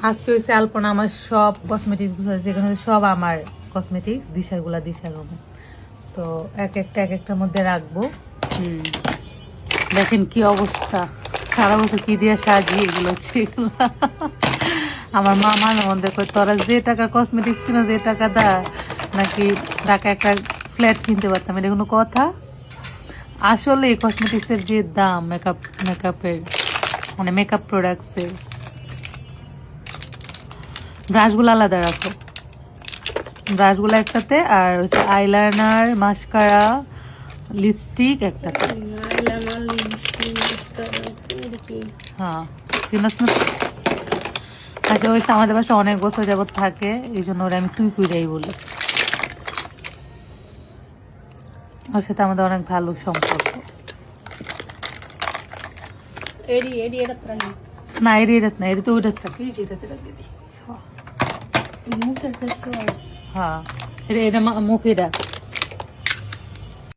আজকে হচ্ছে আলপনা আমার সব কসমেটিক্স গুলো আছে, এখানে সব আমার কসমেটিক্স, দিশার রুমে। তো এক একটার মধ্যে রাখবো। দেখেন কি অবস্থা, সারা বছর কি দিয়ে সাজিয়ে এগুলো হচ্ছে এগুলো। আমার মা মাঝে মধ্যে কই তোরা যে টাকা কসমেটিক্স কিনো, যে টাকা দা নাকি ঢাকা একটা ফ্ল্যাট কিনতে পারতাম, এটা কোনো কথা? আসলে এই কসমেটিক্সের যে দাম, মেকআপের মানে মেকআপ প্রোডাক্টসের, ব্রাশগুলো আলাদা রাখো, ব্রাশগুলো একটাতে, আর হচ্ছে আইলাইনার, মাস্কারা, লিপস্টিক একটাতে। হ্যাঁ, চিনস না? আচ্ছা, ওই আমাদের বাসা অনেক বছর যাবত থাকে, এই জন্য ওরা আমি তুই কুইরাই বলি। ওর সাথে আমাদের অনেক ভালো সম্পর্ক। না, এটা না, এটা তো ওইটা থাকে, যেটাতে রাখবি। হ্যাঁ, এটা মুখে রাখ।